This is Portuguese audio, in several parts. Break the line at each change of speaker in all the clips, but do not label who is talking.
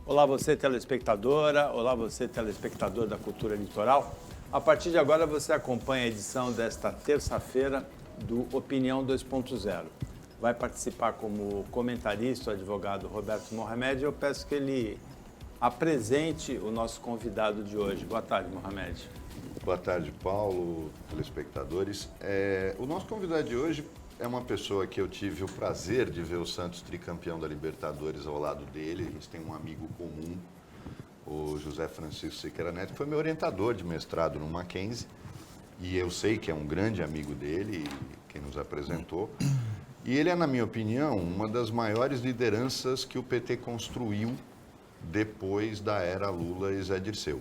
Olá você telespectadora, olá você telespectador da Cultura Litoral. A partir de agora você acompanha a edição desta terça-feira do Opinião 2.0. Vai participar como comentarista o advogado Roberto Mohamed. Eu peço que ele apresente o nosso convidado de hoje. Boa tarde, Mohamed.
Boa tarde, Paulo, telespectadores. O nosso convidado de hoje é uma pessoa que eu tive o prazer de ver o Santos tricampeão da Libertadores ao lado dele. A gente tem um amigo comum, o José Francisco Siqueira Neto, que foi meu orientador de mestrado no Mackenzie. E eu sei que é um grande amigo dele, quem nos apresentou. E ele é, na minha opinião, uma das maiores lideranças que o PT construiu depois da era Lula e Zé Dirceu.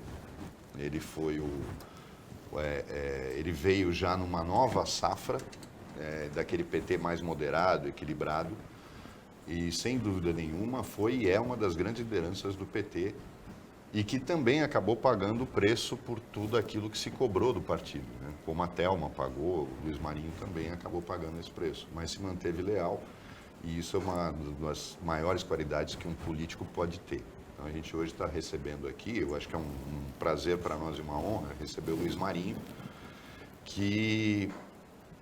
Ele foi ele veio já numa nova safra, daquele PT mais moderado, equilibrado, e sem dúvida nenhuma foi e é uma das grandes lideranças do PT e que também acabou pagando o preço por tudo aquilo que se cobrou do partido, né? Como a Thelma pagou, o Luiz Marinho também acabou pagando esse preço, mas se manteve leal, e isso é uma das maiores qualidades que um político pode ter. Então a gente hoje está recebendo aqui, eu acho que é um prazer para nós e uma honra receber o Luiz Marinho, que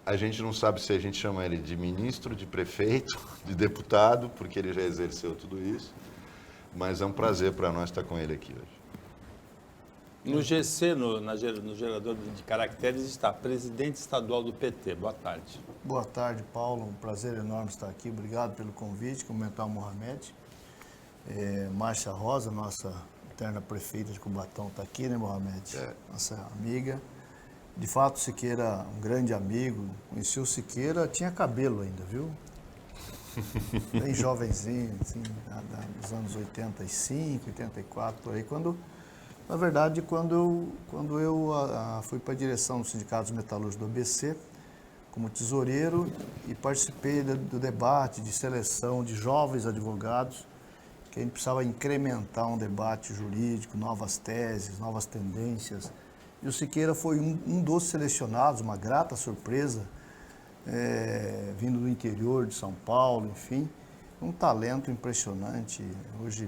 a gente não sabe se a gente chama ele de ministro, de prefeito, de deputado, porque ele já exerceu tudo isso, mas é um prazer para nós estar com ele aqui hoje.
No GC, no gerador de caracteres, está presidente estadual do PT. Boa tarde.
Boa tarde, Paulo. Um prazer enorme estar aqui. Obrigado pelo convite. Cumprimentar o Mohamed. Márcia Rosa, nossa eterna prefeita de Cubatão, está aqui, né, Mohamed? Nossa amiga. De fato, o Siqueira, um grande amigo. Conheci o Siqueira, tinha cabelo ainda, viu? Bem jovenzinho, assim, dos anos 85, 84, por aí. Na verdade, quando eu fui para a direção do Sindicato dos Metalúrgicos do ABC, como tesoureiro, e participei do debate de seleção de jovens advogados, que a gente precisava incrementar um debate jurídico, novas teses, novas tendências. E o Siqueira foi um dos selecionados, uma grata surpresa, vindo do interior de São Paulo, enfim, um talento impressionante, hoje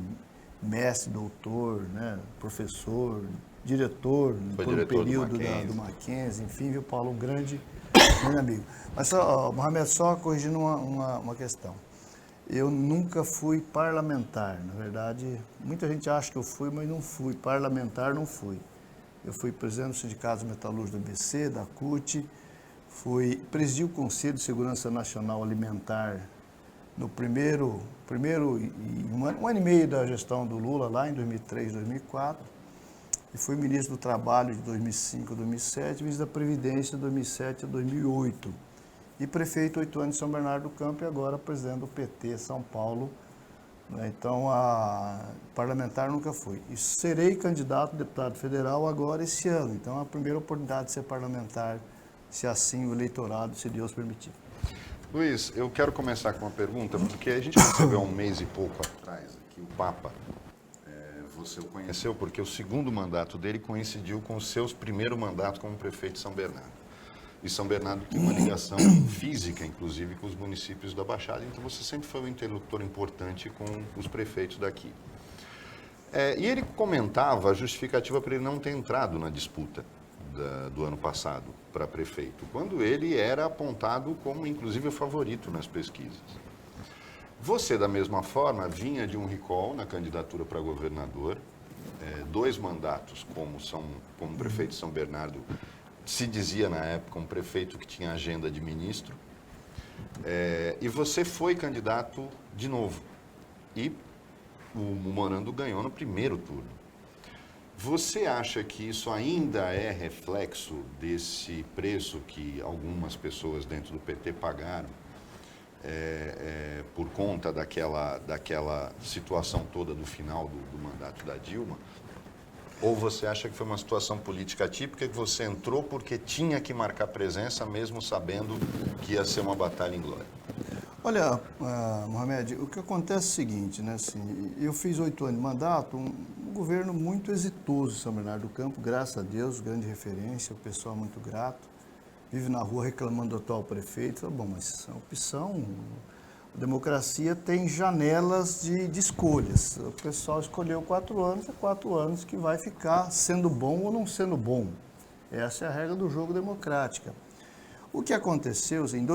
mestre, doutor, né, professor, diretor, por um período do Mackenzie, enfim, viu, Paulo, um grande amigo. Mas, Mohamed, só corrigindo uma questão. Eu nunca fui parlamentar, na verdade, muita gente acha que eu fui, mas não fui, parlamentar não fui. Eu fui presidente do Sindicato dos Metalúrgicos do ABC, da CUT, presidi o Conselho de Segurança Nacional Alimentar no um ano e meio da gestão do Lula, lá em 2003, 2004, e fui ministro do Trabalho de 2005 a 2007, ministro da Previdência de 2007 a 2008, e prefeito 8 anos de São Bernardo do Campo e agora presidente do PT São Paulo. Então, parlamentar nunca fui. E serei candidato a deputado federal agora esse ano. Então, é a primeira oportunidade de ser parlamentar, se assim o eleitorado, se Deus permitir.
Luiz, eu quero começar com uma pergunta, porque a gente recebeu há um mês e pouco atrás aqui o Papa. Você o conheceu porque o segundo mandato dele coincidiu com os seus primeiros mandatos como prefeito de São Bernardo. E São Bernardo tem uma ligação física, inclusive, com os municípios da Baixada, então você sempre foi um interlocutor importante com os prefeitos daqui. E ele comentava a justificativa para ele não ter entrado na disputa do ano passado para prefeito, quando ele era apontado como, inclusive, o favorito nas pesquisas. Você, da mesma forma, vinha de um recall na candidatura para governador, 2 mandatos como prefeito de São Bernardo, se dizia na época um prefeito que tinha agenda de ministro, e você foi candidato de novo, e o Morando ganhou no primeiro turno. Você acha que isso ainda é reflexo desse preço que algumas pessoas dentro do PT pagaram por conta daquela situação toda do final do mandato da Dilma? Ou você acha que foi uma situação política atípica que você entrou porque tinha que marcar presença, mesmo sabendo que ia ser uma batalha em glória?
Olha, Mohamed, o que acontece é o seguinte, né? Assim, eu fiz 8 anos de mandato, um governo muito exitoso em São Bernardo do Campo, graças a Deus, grande referência, o pessoal muito grato. Vive na rua reclamando do atual prefeito. Bom, mas a opção democracia tem janelas de escolhas. O pessoal escolheu 4 anos, é 4 anos que vai ficar sendo bom ou não sendo bom. Essa é a regra do jogo democrática. O que aconteceu, em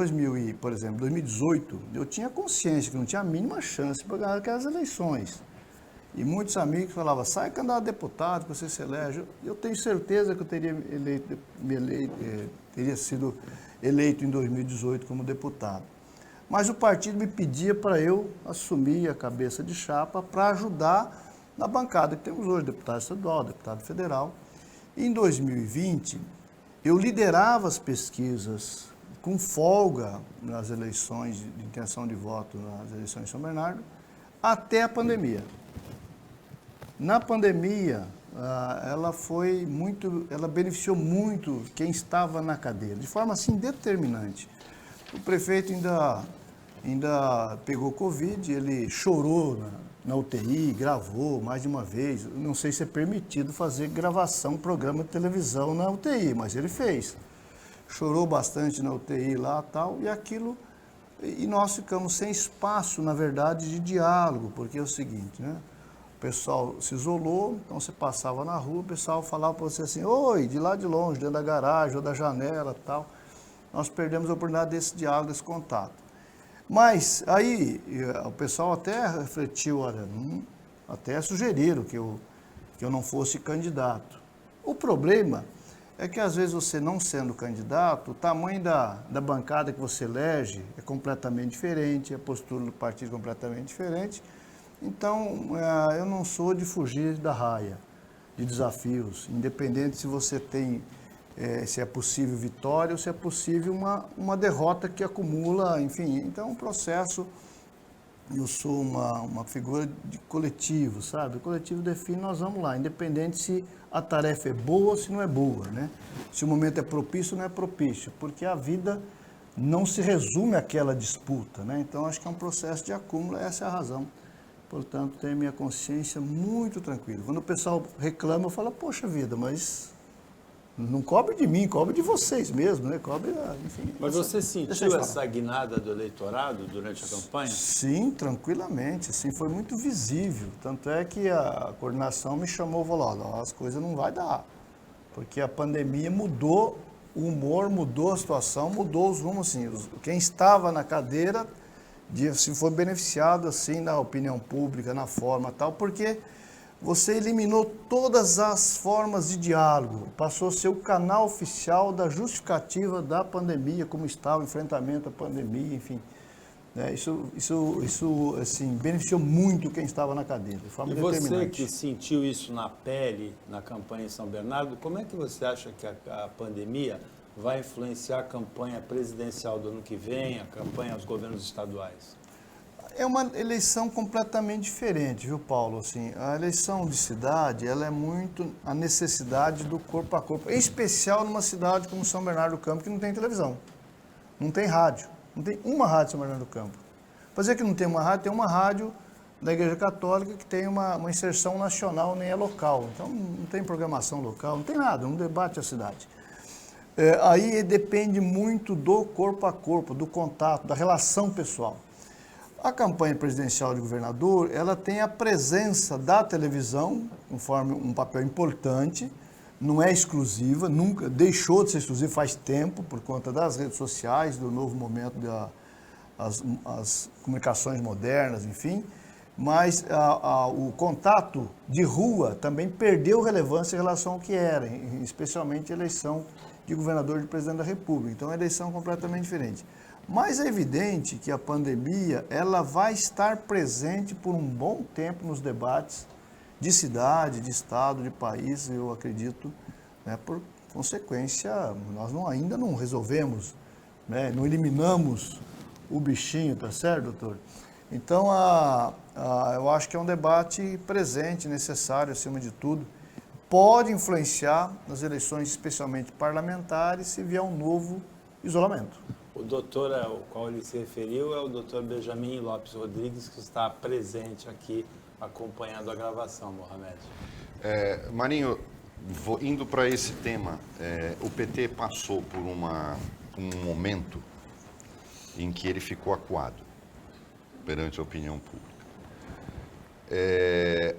por exemplo, 2018, eu tinha consciência que não tinha a mínima chance para ganhar aquelas eleições. E muitos amigos falavam, sai candidato a deputado, que você se elege. Eu tenho certeza que eu teria sido eleito em 2018 como deputado. Mas o partido me pedia para eu assumir a cabeça de chapa para ajudar na bancada que temos hoje, deputado estadual, deputado federal. Em 2020, eu liderava as pesquisas com folga nas eleições de intenção de voto, nas eleições de São Bernardo, até a pandemia. Na pandemia, ela beneficiou muito quem estava na cadeira, de forma assim determinante. O prefeito ainda pegou Covid, ele chorou na UTI, gravou mais de uma vez. Não sei se é permitido fazer gravação, programa de televisão na UTI, mas ele fez. Chorou bastante na UTI lá tal, e nós ficamos sem espaço, na verdade, de diálogo, porque é o seguinte, né? O pessoal se isolou, então você passava na rua, o pessoal falava para você assim, oi, de lá de longe, dentro da garagem ou da janela tal. Nós perdemos a oportunidade desse diálogo, desse contato. Mas aí o pessoal até refletiu, olha, até sugeriram que eu não fosse candidato. O problema é que às vezes você não sendo candidato, o tamanho da bancada que você elege é completamente diferente, a postura do partido é completamente diferente. Então, eu não sou de fugir da raia, de desafios, independente se você tem, se é possível vitória ou se é possível uma derrota que acumula, enfim. Então, um processo, eu sou uma figura de coletivo, sabe? O coletivo define, nós vamos lá, independente se a tarefa é boa ou se não é boa, né? Se o momento é propício ou não é propício, porque a vida não se resume àquela disputa, né? Então, acho que é um processo de acúmulo, essa é a razão. Portanto, tenho minha consciência muito tranquila. Quando o pessoal reclama, eu falo, poxa vida, mas não cobre de mim, cobre de vocês mesmo, né? Cobre, enfim.
Mas você sentiu essa guinada do eleitorado durante a campanha?
Sim, tranquilamente. Assim, foi muito visível. Tanto é que a coordenação me chamou e falou, ó, as coisas não vai dar. Porque a pandemia mudou o humor, mudou a situação, mudou os rumos. Assim, quem estava na cadeira se foi beneficiado assim na opinião pública, na forma tal, porque você eliminou todas as formas de diálogo, passou a ser o canal oficial da justificativa da pandemia, como está o enfrentamento à pandemia, enfim. Isso assim, beneficiou muito quem estava na cadeira, de forma determinante.
E você que sentiu isso na pele, na campanha em São Bernardo, como é que você acha que a pandemia vai influenciar a campanha presidencial do ano que vem, a campanha aos governos estaduais?
É uma eleição completamente diferente, viu, Paulo? Assim, a eleição de cidade, ela é muito a necessidade do corpo a corpo, em especial numa cidade como São Bernardo do Campo, que não tem televisão, não tem rádio, não tem uma rádio em São Bernardo do Campo. Para dizer que não tem uma rádio, tem uma rádio da Igreja Católica que tem uma inserção nacional, nem é local, então não tem programação local, não tem nada, não debate a cidade. Aí depende muito do corpo a corpo, do contato, da relação pessoal. A campanha presidencial de governador, ela tem a presença da televisão, conforme um papel importante, não é exclusiva, nunca deixou de ser exclusiva faz tempo, por conta das redes sociais, do novo momento das comunicações modernas, enfim, mas o contato de rua também perdeu relevância em relação ao que era, especialmente a eleição de governador e de presidente da República. Então, é uma eleição completamente diferente. Mas é evidente que a pandemia ela vai estar presente por um bom tempo nos debates de cidade, de estado, de país, eu acredito, né, por consequência, nós ainda não resolvemos, né, não eliminamos o bichinho, tá certo, doutor? Então, eu acho que é um debate presente, necessário, acima de tudo. Pode influenciar nas eleições, especialmente parlamentares, se vier um novo isolamento.
O doutor ao qual ele se referiu é o doutor Benjamin Lopes Rodrigues, que está presente aqui acompanhando a gravação, Mohamed.
Marinho, indo para esse tema, o PT passou por um momento em que ele ficou acuado. perante a opinião pública.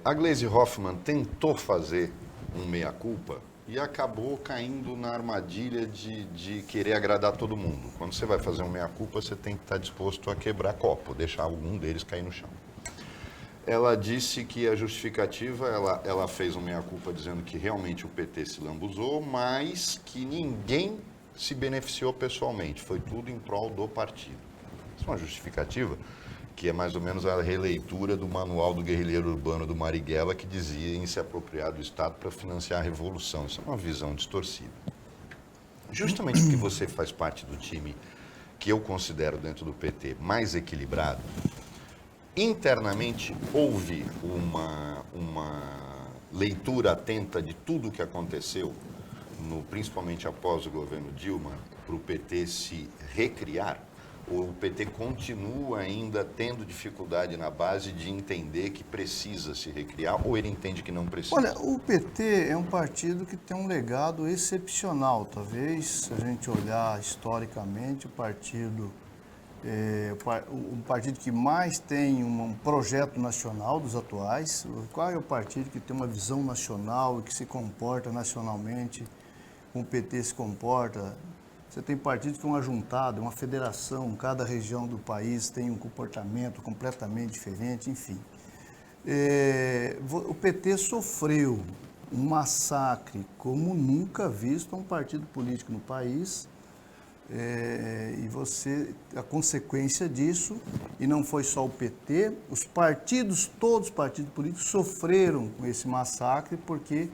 A Gleisi Hoffmann tentou fazer um meia-culpa e acabou caindo na armadilha de querer agradar todo mundo. Quando você vai fazer um meia-culpa, você tem que estar disposto a quebrar copo, deixar algum deles cair no chão. Ela disse que a justificativa, ela fez um meia-culpa dizendo que realmente o PT se lambuzou, mas que ninguém se beneficiou pessoalmente, foi tudo em prol do partido. Isso é uma justificativa que é mais ou menos a releitura do manual do guerrilheiro urbano do Marighella, que dizia em se apropriar do Estado para financiar a revolução. Isso é uma visão distorcida. Justamente porque você faz parte do time que eu considero dentro do PT mais equilibrado, internamente houve uma leitura atenta de tudo o que aconteceu, principalmente após o governo Dilma, para o PT se recriar. Ou o PT continua ainda tendo dificuldade na base de entender que precisa se recriar, ou ele entende que não precisa?
Olha, o PT é um partido que tem um legado excepcional. Talvez, se a gente olhar historicamente, o partido que mais tem um projeto nacional dos atuais. Qual é o partido que tem uma visão nacional e que se comporta nacionalmente, como o PT se comporta? Você tem partidos que são ajuntados, uma federação, cada região do país tem um comportamento completamente diferente, enfim. O PT sofreu um massacre como nunca visto a um partido político no país, a consequência disso, e não foi só o PT, os partidos, todos os partidos políticos sofreram com esse massacre, porque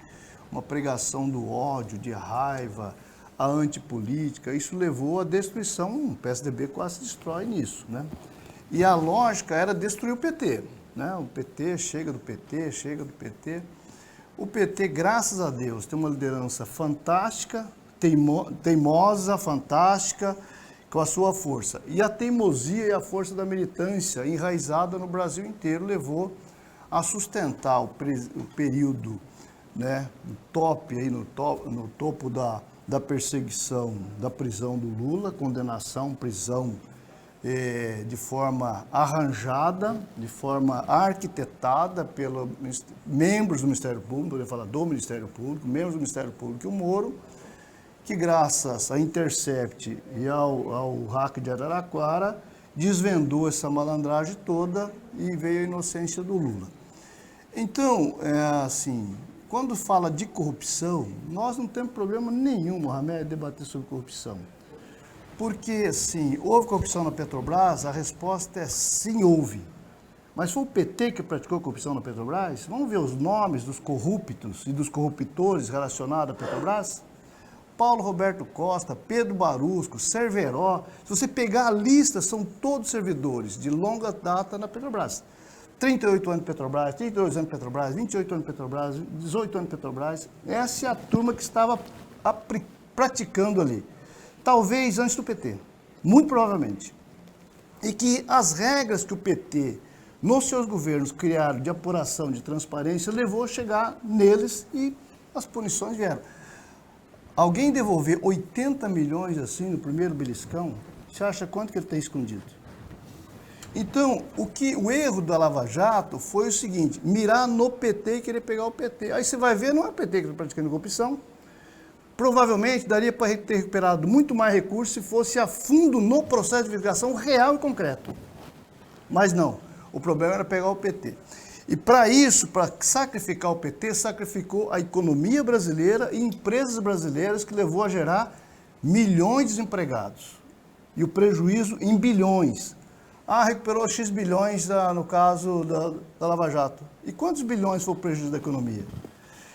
uma pregação do ódio, de raiva, a antipolítica, isso levou à destruição, o PSDB quase se destrói nisso, né? E a lógica era destruir o PT, né? O PT, chega do PT, chega do PT. O PT, graças a Deus, tem uma liderança fantástica, teimosa, fantástica, com a sua força. E a teimosia e a força da militância enraizada no Brasil inteiro levou a sustentar o período, né, no topo da perseguição, da prisão do Lula, condenação, prisão de forma arranjada, de forma arquitetada pelos membros do Ministério Público, eu falar do Ministério Público, membros do Ministério Público e o Moro, que graças à Intercept e ao hack de Araraquara, desvendou essa malandragem toda e veio a inocência do Lula. Então, quando fala de corrupção, nós não temos problema nenhum, Mohamed, debater sobre corrupção. Porque, sim, houve corrupção na Petrobras? A resposta é sim, houve. Mas foi o PT que praticou corrupção na Petrobras? Vamos ver os nomes dos corruptos e dos corruptores relacionados à Petrobras? Paulo Roberto Costa, Pedro Barusco, Cerveró. Se você pegar a lista, são todos servidores de longa data na Petrobras. 38 anos de Petrobras, 32 anos de Petrobras, 28 anos de Petrobras, 18 anos de Petrobras. Essa é a turma que estava praticando ali. Talvez antes do PT, muito provavelmente. E que as regras que o PT, nos seus governos, criaram de apuração, de transparência, levou a chegar neles e as punições vieram. Alguém devolver 80 milhões assim no primeiro beliscão, você acha quanto que ele tem escondido? Então, o erro da Lava Jato foi o seguinte, mirar no PT e querer pegar o PT. Aí você vai ver, não é o PT que está praticando corrupção. Provavelmente daria para ter recuperado muito mais recursos se fosse a fundo no processo de investigação real e concreto. Mas não, o problema era pegar o PT. E para isso, para sacrificar o PT, sacrificou a economia brasileira e empresas brasileiras, que levou a gerar milhões de desempregados. E o prejuízo em bilhões. Recuperou X bilhões no caso da Lava Jato. E quantos bilhões foi o prejuízo da economia?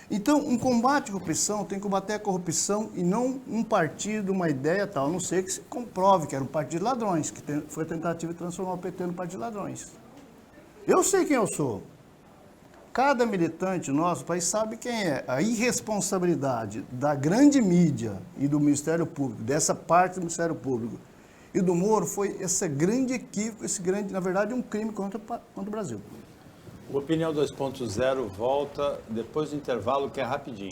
Então, um combate à corrupção tem que combater a corrupção e não um partido, uma ideia tal, a não ser que se comprove que era um partido de ladrões, que foi a tentativa de transformar o PT no partido de ladrões. Eu sei quem eu sou. Cada militante nosso país sabe quem é. A irresponsabilidade da grande mídia e do Ministério Público, dessa parte do Ministério Público, e do Moro foi esse grande equívoco, na verdade, um crime contra o Brasil.
O Opinião 2.0 volta depois do intervalo, que é rapidinho.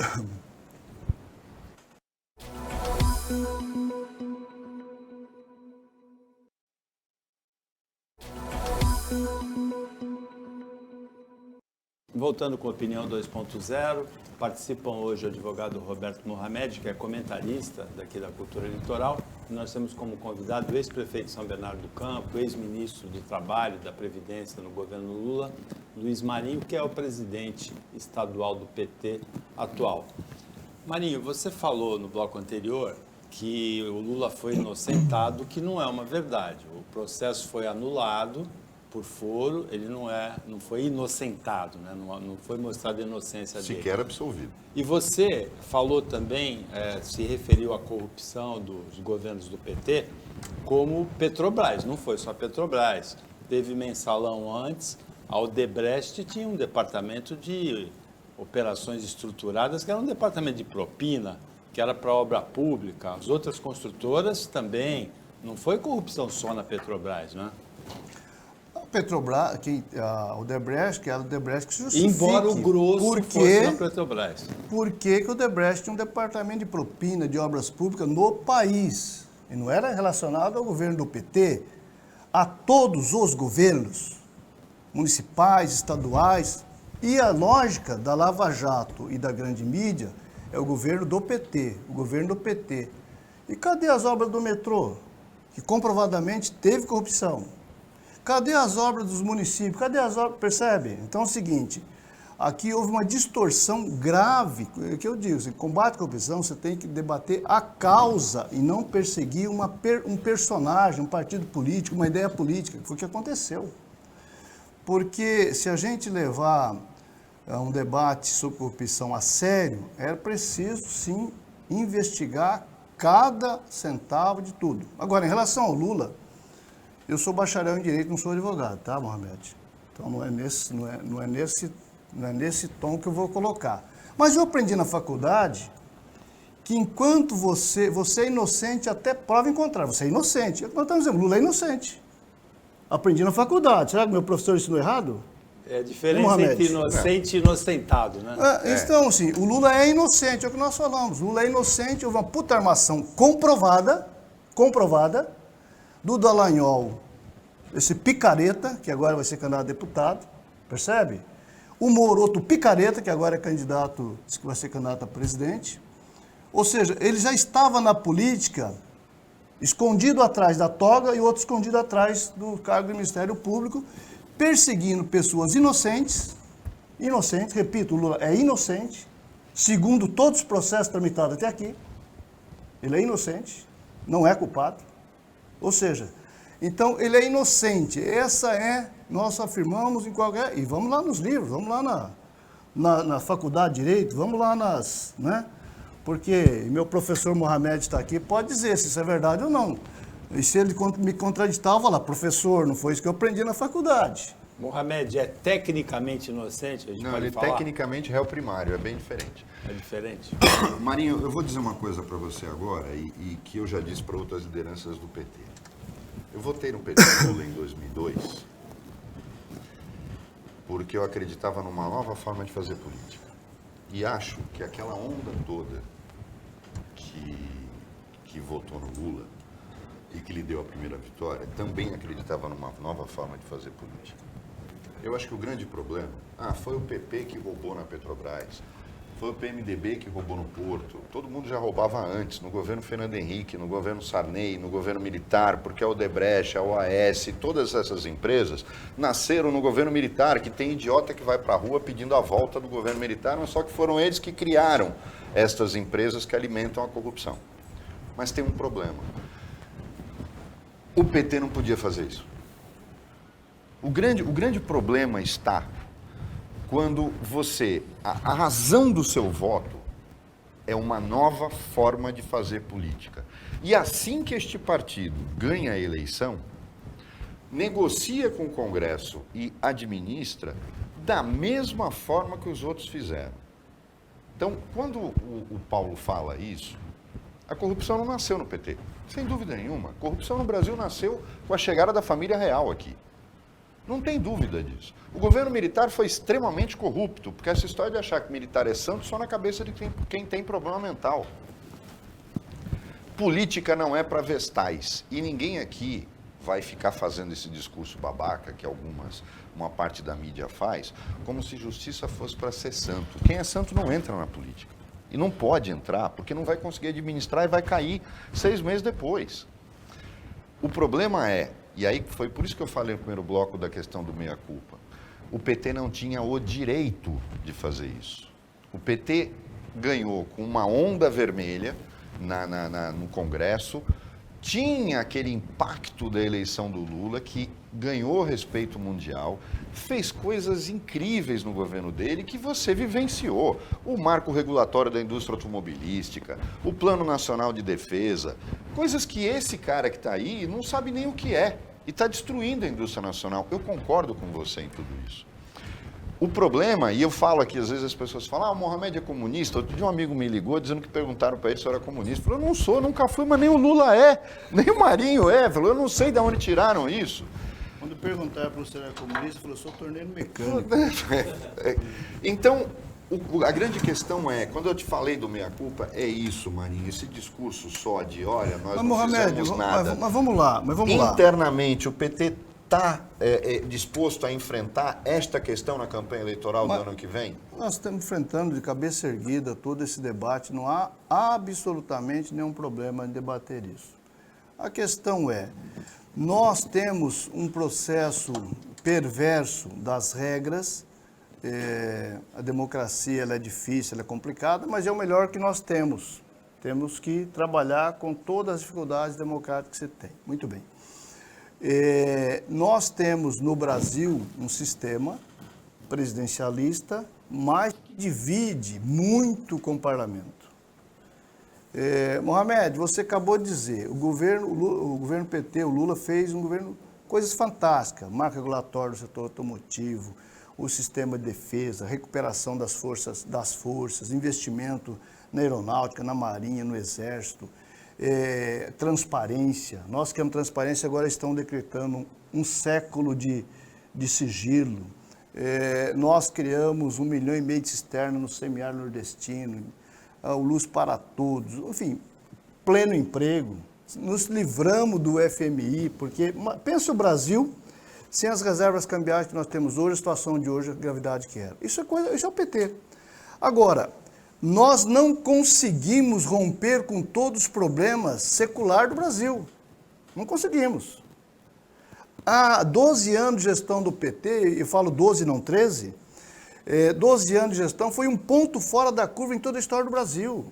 voltando com a Opinião 2.0, participam hoje o advogado Roberto Mohamed, que é comentarista daqui da Cultura Litoral, e nós temos como convidado o ex-prefeito de São Bernardo do Campo, ex-ministro do Trabalho e da Previdência no governo Lula, Luiz Marinho, que é o presidente estadual do PT atual. Marinho, você falou no bloco anterior que o Lula foi inocentado, que não é uma verdade. O processo foi anulado por foro, ele não foi inocentado, né? Não foi mostrada a inocência dele.
Sequer absolvido.
E você falou também, se referiu à corrupção dos governos do PT, como Petrobras, não foi só Petrobras. Teve mensalão antes, a Odebrecht tinha um departamento de operações estruturadas, que era um departamento de propina, que era para obra pública. As outras construtoras também. Não foi corrupção só na Petrobras, né?
Petrobras, a Odebrecht, que é a Odebrecht que se justifique.
Embora o grosso fosse na Petrobras.
Por que o Odebrecht tinha um departamento de propina de obras públicas no país? E não era relacionado ao governo do PT, a todos os governos, municipais, estaduais, e a lógica da Lava Jato e da grande mídia é o governo do PT, o governo do PT. E cadê as obras do metrô, que comprovadamente teve corrupção? Cadê as obras dos municípios? Cadê as obras? Percebe? Então é o seguinte, aqui houve uma distorção grave, que eu digo, em combate à corrupção você tem que debater a causa e não perseguir um personagem, um partido político, uma ideia política, que foi o que aconteceu. Porque se a gente levar um debate sobre corrupção a sério, era preciso sim investigar cada centavo de tudo. Agora, em relação ao Lula, eu sou bacharel em Direito, não sou advogado, tá, Mohamed? Então não é nesse tom que eu vou colocar. Mas eu aprendi na faculdade que enquanto você é inocente até prova em contrário, você é inocente. Nós estamos dizendo, Lula é inocente. Aprendi na faculdade. Será que meu professor ensinou errado?
É a diferença entre inocente e inocentado, né?
Então, assim, o Lula é inocente, é o que nós falamos. O Lula é inocente, houve uma puta armação comprovada, do Dallagnol, esse picareta, que agora vai ser candidato a deputado, percebe? O Moro, outro picareta, que agora é candidato, diz que vai ser candidato a presidente. Ou seja, ele já estava na política, escondido atrás da toga e outro escondido atrás do cargo do Ministério Público, perseguindo pessoas inocentes, repito, o Lula é inocente, segundo todos os processos tramitados até aqui, ele é inocente, não é culpado. Ou seja, então ele é inocente. Nós afirmamos em qualquer... E vamos lá nos livros, vamos lá na faculdade de Direito, vamos lá né? Porque meu professor Mohamed está aqui, pode dizer se isso é verdade ou não. E se ele me contraditar, eu vou falar, professor, não foi isso que eu aprendi na faculdade.
Mohamed é tecnicamente inocente?
Não, tecnicamente réu primário, é bem diferente.
É diferente?
Marinho, eu vou dizer uma coisa para você agora e que eu já disse para outras lideranças do PT. Eu votei no PT Lula em 2002 porque eu acreditava numa nova forma de fazer política. E acho que aquela onda toda que votou no Lula e que lhe deu a primeira vitória, também acreditava numa nova forma de fazer política. Eu acho que o grande problema, foi o PP que roubou na Petrobras, foi o PMDB que roubou no Porto, todo mundo já roubava antes, no governo Fernando Henrique, no governo Sarney, no governo militar, porque a Odebrecht, a OAS, todas essas empresas nasceram no governo militar, que tem idiota que vai para a rua pedindo a volta do governo militar, mas só que foram eles que criaram estas empresas que alimentam a corrupção. Mas tem um problema. O PT não podia fazer isso. O grande problema está quando a razão do seu voto é uma nova forma de fazer política. E assim que este partido ganha a eleição, negocia com o Congresso e administra da mesma forma que os outros fizeram. Então, quando o Paulo fala isso, a corrupção não nasceu no PT, sem dúvida nenhuma. A corrupção no Brasil nasceu com a chegada da família real aqui. Não tem dúvida disso. O governo militar foi extremamente corrupto, porque essa história de achar que militar é santo só na cabeça de quem tem problema mental. Política não é para vestais. E ninguém aqui vai ficar fazendo esse discurso babaca que uma parte da mídia faz, como se justiça fosse para ser santo. Quem é santo não entra na política. E não pode entrar, porque não vai conseguir administrar e vai cair 6 meses depois. O problema é, e aí foi por isso que eu falei no primeiro bloco da questão do meia-culpa, o PT não tinha o direito de fazer isso. O PT ganhou com uma onda vermelha no Congresso, tinha aquele impacto da eleição do Lula, que ganhou respeito mundial, fez coisas incríveis no governo dele que você vivenciou. O marco regulatório da indústria automobilística, o Plano Nacional de Defesa, coisas que esse cara que está aí não sabe nem o que é e está destruindo a indústria nacional. Eu concordo com você em tudo isso. O problema, e eu falo aqui, às vezes as pessoas falam, o Mohamed é comunista. Outro dia um amigo me ligou dizendo que perguntaram para ele se eu era comunista. Eu falei, eu não sou, nunca fui, mas nem o Lula é, nem o Marinho é. Falou, eu não sei de onde tiraram isso.
Quando perguntaram para você se era comunista, ele falou, eu sou torneiro mecânico.
Então, a grande questão é, quando eu te falei do meia-culpa, é isso, Marinho, esse discurso só de, olha, nós não fizemos nada.
Mas vamos lá.
Internamente, o PT está disposto a enfrentar esta questão na campanha eleitoral do ano que vem?
Nós estamos enfrentando de cabeça erguida todo esse debate, não há absolutamente nenhum problema em debater isso. A questão é, nós temos um processo perverso das regras, a democracia ela é difícil, ela é complicada, mas é o melhor que nós temos. Temos que trabalhar com todas as dificuldades democráticas que você tem. Muito bem. Nós temos no Brasil um sistema presidencialista, mas que divide muito com o parlamento. Mohamed, você acabou de dizer, o governo PT, o Lula, fez um governo, coisas fantásticas, marco regulatório do setor automotivo, o sistema de defesa, recuperação das forças, investimento na aeronáutica, na marinha, no exército, transparência. Nós que temos transparência, agora estão decretando um século de sigilo. Nós criamos 1,5 milhão de cisternas no semiárido nordestino, o Luz para Todos, enfim, pleno emprego. Nos livramos do FMI, porque pensa o Brasil sem as reservas cambiais que nós temos hoje, a situação de hoje, a gravidade que era. Isso é o PT. Agora, nós não conseguimos romper com todos os problemas seculares do Brasil. Não conseguimos. Há 12 anos de gestão do PT, eu falo 12 não 13, 12 anos de gestão foi um ponto fora da curva em toda a história do Brasil.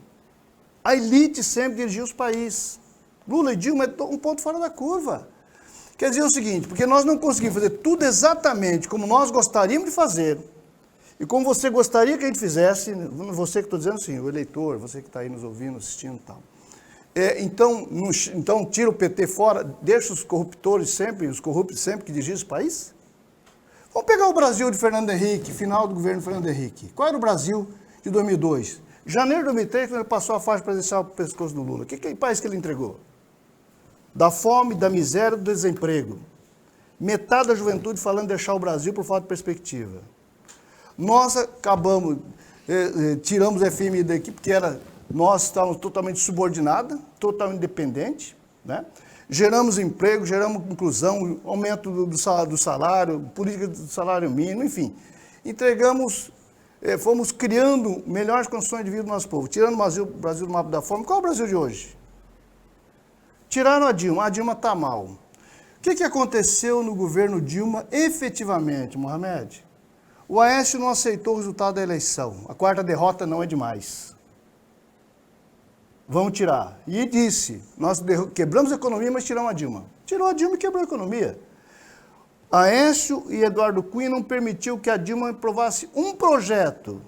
A elite sempre dirigiu os países. Lula e Dilma é um ponto fora da curva. Quer dizer o seguinte, porque nós não conseguimos fazer tudo exatamente como nós gostaríamos de fazer, e como você gostaria que a gente fizesse, você que estou dizendo sim, o eleitor, você que está aí nos ouvindo, assistindo e tal. Então tira o PT fora, deixa os corruptores sempre, os corruptos sempre que dirigem os países? Vamos pegar o Brasil de Fernando Henrique, final do governo Fernando Henrique. Qual era o Brasil de 2002? Janeiro de 2003, quando ele passou a faixa presidencial para o pescoço do Lula. Que país que ele entregou? Da fome, da miséria, do desemprego. Metade da juventude falando de deixar o Brasil por falta de perspectiva. Nós acabamos, tiramos o FMI da equipe, porque nós estávamos totalmente subordinados, totalmente dependentes, né? Geramos emprego, geramos inclusão, aumento do salário, política do salário mínimo, enfim. Entregamos, fomos criando melhores condições de vida do nosso povo, tirando o Brasil do mapa da fome. Qual é o Brasil de hoje? Tiraram a Dilma está mal. O que aconteceu no governo Dilma efetivamente, Mohamed? O Aécio não aceitou o resultado da eleição. A quarta derrota não é demais. Vamos tirar. E disse, nós quebramos a economia, mas tiramos a Dilma. Tirou a Dilma e quebrou a economia. Aécio e Eduardo Cunha não permitiu que a Dilma aprovasse um projeto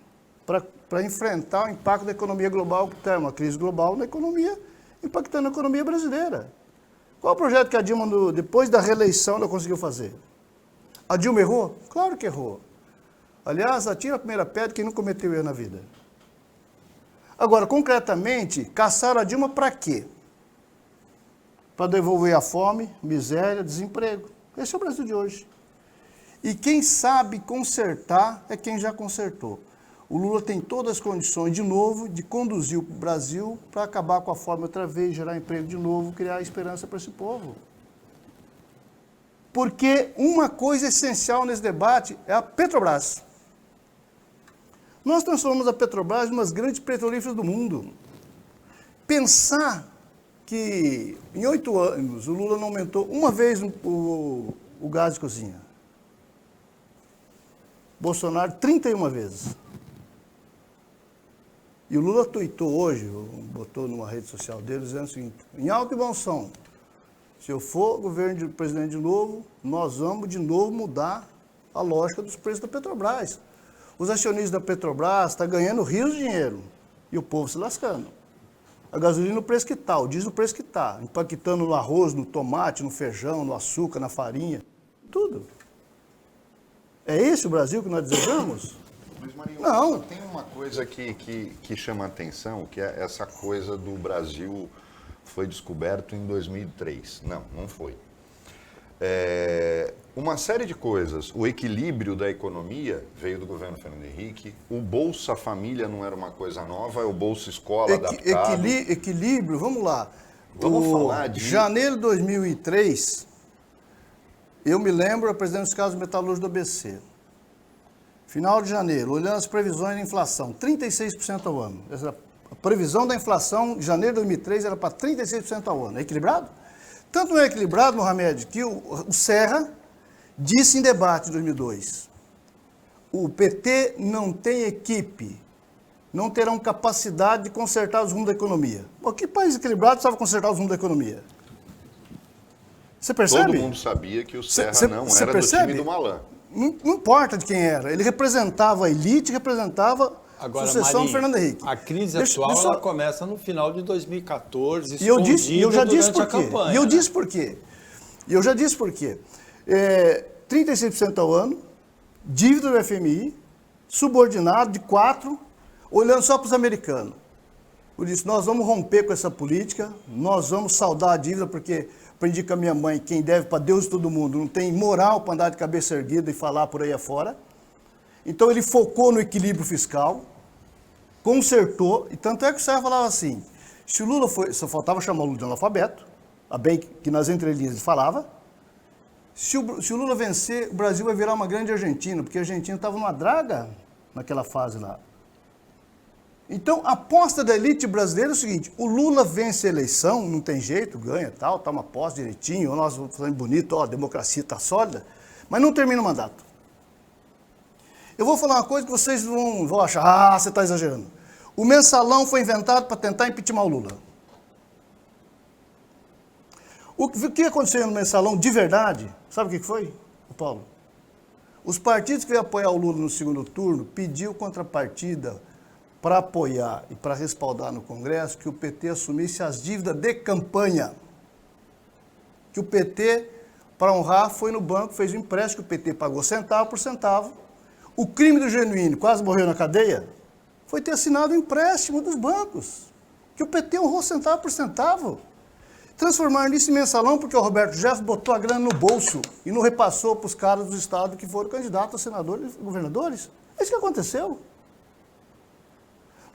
para enfrentar o impacto da economia global, que tem uma crise global na economia, impactando a economia brasileira. Qual o projeto que a Dilma, depois da reeleição, ela conseguiu fazer? A Dilma errou? Claro que errou. Aliás, atira a primeira pedra quem não cometeu erro na vida. Agora, concretamente, caçaram a Dilma para quê? Para devolver a fome, miséria, desemprego. Esse é o Brasil de hoje. E quem sabe consertar é quem já consertou. O Lula tem todas as condições, de novo, de conduzir o Brasil para acabar com a fome outra vez, gerar emprego de novo, criar esperança para esse povo. Porque uma coisa essencial nesse debate é a Petrobras. Nós transformamos a Petrobras em uma das grandes petrolíferas do mundo. Pensar que em 8 anos o Lula não aumentou uma vez o gás de cozinha. Bolsonaro 31 vezes. E o Lula tuitou hoje, botou numa rede social dele, dizendo o seguinte: em alto e bom som, se eu for governo de presidente de novo, nós vamos de novo mudar a lógica dos preços da Petrobras. Os acionistas da Petrobras estão ganhando rios de dinheiro e o povo se lascando. A gasolina no preço que está, o diesel no preço que está, impactando no arroz, no tomate, no feijão, no açúcar, na farinha, tudo. É esse o Brasil que nós desejamos?
Mas, Marinho,
não.
Só tem uma coisa que chama a atenção, que é essa coisa do Brasil foi descoberto em 2003. Não foi. Uma série de coisas. O equilíbrio da economia veio do governo Fernando Henrique. O Bolsa Família não era uma coisa nova, é o Bolsa Escola adaptado.
Equilíbrio, vamos lá.
Vamos falar de...
Janeiro de 2003, eu me lembro, a presidente dos casos metalúrgicos do ABC. Final de janeiro, olhando as previsões de inflação, 36% ao ano. A previsão da inflação de janeiro de 2003 era para 36% ao ano. É equilibrado? Tanto não é equilibrado, Mohamed, que o Serra disse em debate em 2002, o PT não tem equipe, não terão capacidade de consertar os rumos da economia. Bom, que país equilibrado precisava consertar os rumos da economia? Você percebe?
Todo mundo sabia que o Serra não era do time do Malan.
Não importa de quem era, ele representava a elite, representava a sucessão do Fernando Henrique.
A crise atual ela começa no final de 2014,
e eu já disse por quê. E eu disse por quê. E eu já disse por quê. 36% ao ano, dívida do FMI, subordinado de 4%, olhando só para os americanos. Eu disse, nós vamos romper com essa política, nós vamos saldar a dívida, porque aprendi com a minha mãe, quem deve para Deus e todo mundo, não tem moral para andar de cabeça erguida e falar por aí afora. Então ele focou no equilíbrio fiscal, consertou, e tanto é que o Serra falava assim, se o Lula só faltava chamar o Lula de analfabeto, a bem que nas entrelinhas ele falava, se o Lula vencer, o Brasil vai virar uma grande Argentina, porque a Argentina estava numa draga naquela fase lá. Então, a aposta da elite brasileira é o seguinte, o Lula vence a eleição, não tem jeito, ganha, tal, toma posse direitinho, nós vamos fazer bonito, ó, a democracia está sólida, mas não termina o mandato. Eu vou falar uma coisa que vocês vão achar, você está exagerando. O mensalão foi inventado para tentar impeachment o Lula. O que aconteceu no mensalão de verdade, sabe o que foi, Paulo? Os partidos que iam apoiar o Lula no segundo turno pediu contrapartida para apoiar e para respaldar no Congresso que o PT assumisse as dívidas de campanha. Que o PT, para honrar, foi no banco, fez um empréstimo que o PT pagou centavo por centavo. O crime do Genuíno, quase morreu na cadeia, foi ter assinado o empréstimo dos bancos, que o PT honrou centavo por centavo. Transformaram nisso em mensalão porque o Roberto Jefferson botou a grana no bolso e não repassou para os caras do Estado que foram candidatos a senadores e governadores. É isso que aconteceu.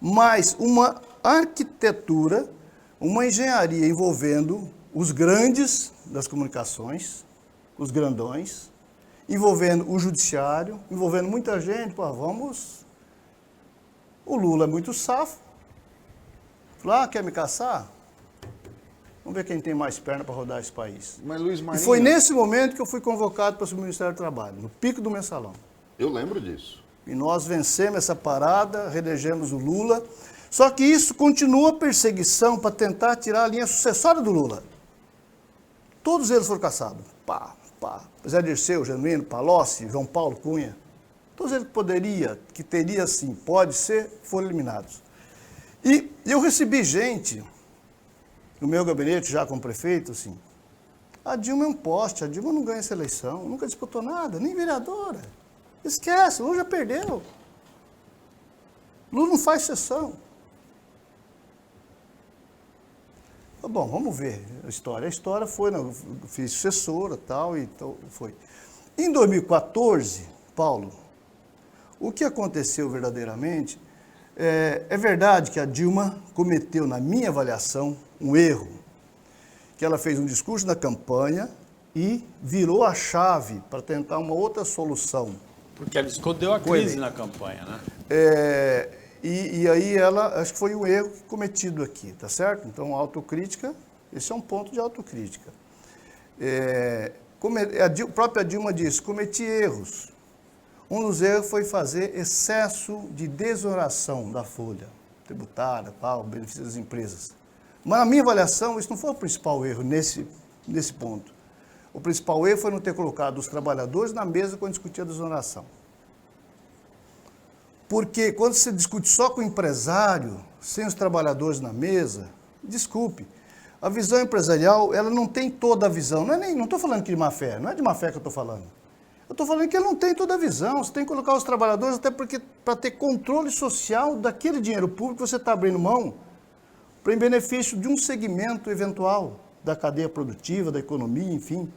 Mas uma arquitetura, uma engenharia envolvendo os grandes das comunicações, os grandões, envolvendo o judiciário, envolvendo muita gente, pô, vamos... O Lula é muito safo. Falou, quer me caçar? Vamos ver quem tem mais perna para rodar esse país.
Mas, Luiz Marinho...
E foi nesse momento que eu fui convocado para o Ministério do Trabalho, no pico do mensalão.
Eu lembro disso.
E nós vencemos essa parada, reelegemos o Lula. Só que isso continua a perseguição para tentar tirar a linha sucessória do Lula. Todos eles foram caçados. Zé Dirceu, Genuíno, Palocci, João Paulo Cunha. Todos eles que teria sim, pode ser, foram eliminados. E eu recebi gente, no meu gabinete, já como prefeito, assim, a Dilma é um poste, a Dilma não ganha essa eleição, nunca disputou nada, nem vereadora. Esquece, Lula já perdeu. Lula não faz sessão. Bom, vamos ver a história. A história foi, eu fiz sucessora tal, e então foi. Em 2014, Paulo, o que aconteceu verdadeiramente, é verdade que a Dilma cometeu, na minha avaliação, um erro, que ela fez um discurso na campanha e virou a chave para tentar uma outra solução.
Porque ela escondeu a crise na campanha, né?
E aí ela, acho que foi o erro cometido aqui, tá certo? Então, autocrítica, esse é um ponto de autocrítica. A própria Dilma disse, cometi erros. Um dos erros foi fazer excesso de desoneração da folha tributária, tal, benefício das empresas. Mas na minha avaliação, isso não foi o principal erro nesse ponto. O principal erro foi não ter colocado os trabalhadores na mesa quando discutia a desoneração. Porque quando você discute só com o empresário, sem os trabalhadores na mesa, desculpe, a visão empresarial, ela não tem toda a visão. Não estou falando que de má fé, não é de má fé que eu estou falando. Eu estou falando que ele não tem toda a visão. Você tem que colocar os trabalhadores até porque para ter controle social daquele dinheiro público que você está abrindo mão para em benefício de um segmento eventual da cadeia produtiva, da economia, enfim,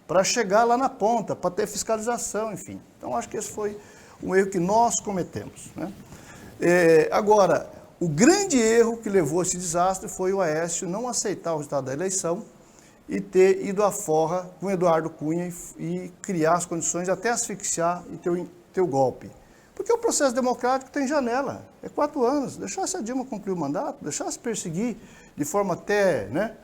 para chegar lá na ponta, para ter fiscalização, enfim. Então, acho que esse foi um erro que nós cometemos, né? Agora, o grande erro que levou a esse desastre foi o Aécio não aceitar o resultado da eleição e ter ido à forra com Eduardo Cunha e criar as condições de até asfixiar e ter o golpe. Porque o processo democrático tem janela, é 4 anos, deixasse a Dilma concluir o mandato, deixasse perseguir de forma até, né,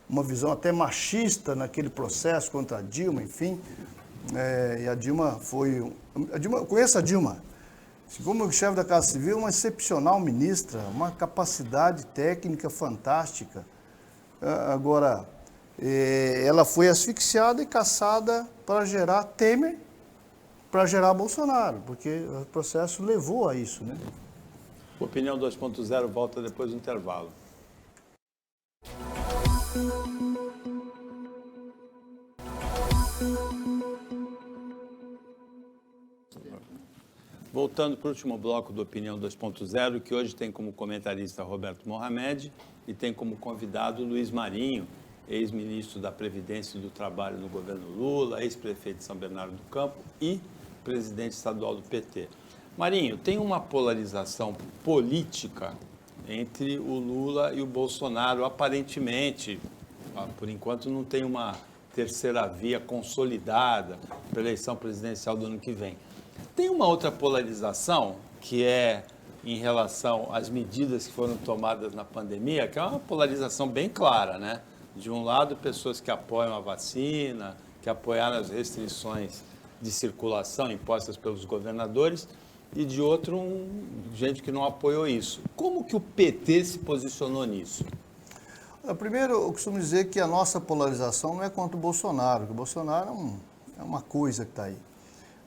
uma visão até machista naquele processo contra a Dilma, enfim. E a Dilma foi... eu conheço a Dilma, como chefe da Casa Civil, uma excepcional ministra, uma capacidade técnica fantástica. Agora, ela foi asfixiada e caçada para gerar Temer, para gerar Bolsonaro, porque o processo levou a isso, né?
Opinião 2.0 volta depois do intervalo. Voltando para o último bloco do Opinião 2.0, que hoje tem como comentarista Roberto Mohamed e tem como convidado Luiz Marinho, ex-ministro da Previdência e do Trabalho no governo Lula, ex-prefeito de São Bernardo do Campo e presidente estadual do PT. Marinho, tem uma polarização política entre o Lula e o Bolsonaro, aparentemente, por enquanto não tem uma terceira via consolidada para a eleição presidencial do ano que vem. Tem uma outra polarização, que é em relação às medidas que foram tomadas na pandemia, que é uma polarização bem clara, né? De um lado, pessoas que apoiam a vacina, que apoiaram as restrições de circulação impostas pelos governadores, e de outro, gente que não apoiou isso. Como que o PT se posicionou nisso?
Primeiro, eu costumo dizer que a nossa polarização não é contra o Bolsonaro, que o Bolsonaro é uma coisa que está aí.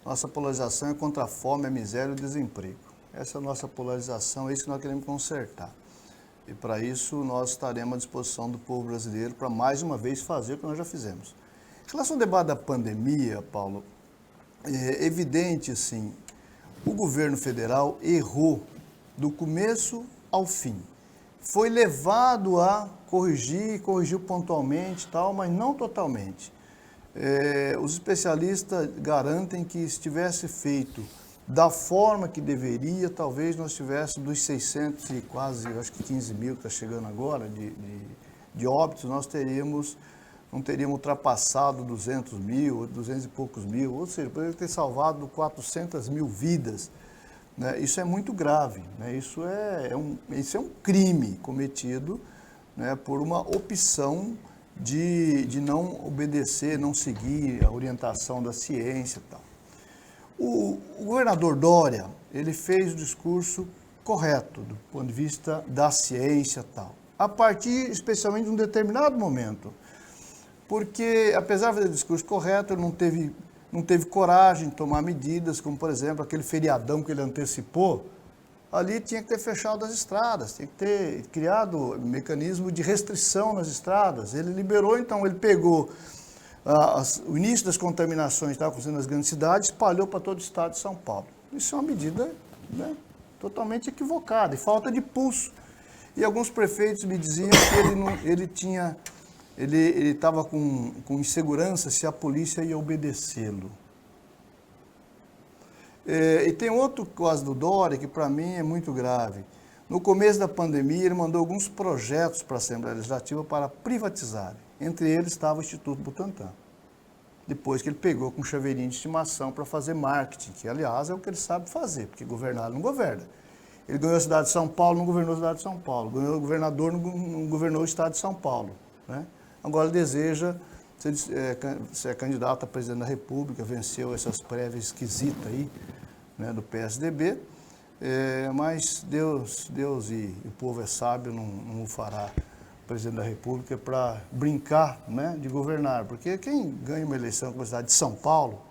Nossa polarização é contra a fome, a miséria e o desemprego. Essa é a nossa polarização, é isso que nós queremos consertar. E para isso nós estaremos à disposição do povo brasileiro para mais uma vez fazer o que nós já fizemos. Em relação ao debate da pandemia, Paulo, é evidente, assim, o governo federal errou do começo ao fim. Foi levado a corrigiu pontualmente, tal, mas não totalmente. Os especialistas garantem que se tivesse feito da forma que deveria, talvez nós tivéssemos dos 600 e quase, acho que 15 mil que está chegando agora de óbitos, nós não teríamos ultrapassado 200 mil, 200 e poucos mil, ou seja, poderia ter salvado 400 mil vidas. Né? Isso é muito grave, né? Isso é um crime cometido, né, por uma opção de não obedecer, não seguir a orientação da ciência e tal. O governador Dória, ele fez o discurso correto do ponto de vista da ciência e tal, a partir especialmente de um determinado momento, porque apesar de fazer o discurso correto, ele não teve coragem de tomar medidas, como por exemplo aquele feriadão que ele antecipou. Ali tinha que ter fechado as estradas, tinha que ter criado mecanismo de restrição nas estradas. Ele liberou, então, ele pegou o início das contaminações que estavam acontecendo nas grandes cidades, espalhou para todo o estado de São Paulo. Isso é uma medida, né, totalmente equivocada e falta de pulso. E alguns prefeitos me diziam que ele estava com insegurança se a polícia ia obedecê-lo. E tem outro caso do Dória que para mim é muito grave. No começo da pandemia ele mandou alguns projetos para a Assembleia Legislativa para privatizarem. Entre eles estava o Instituto Butantan. Depois que ele pegou com chaveirinho de estimação para fazer marketing, que aliás é o que ele sabe fazer, porque governar ele não governa. Ele ganhou a cidade de São Paulo, não governou a cidade de São Paulo. Ganhou o governador, não governou o estado de São Paulo. Né? Agora ele deseja ser candidato a presidente da República, venceu essas prévias esquisitas aí, né, do PSDB, mas Deus e o povo é sábio, não o fará presidente da República para brincar, né, de governar, porque quem ganha uma eleição com a cidade de São Paulo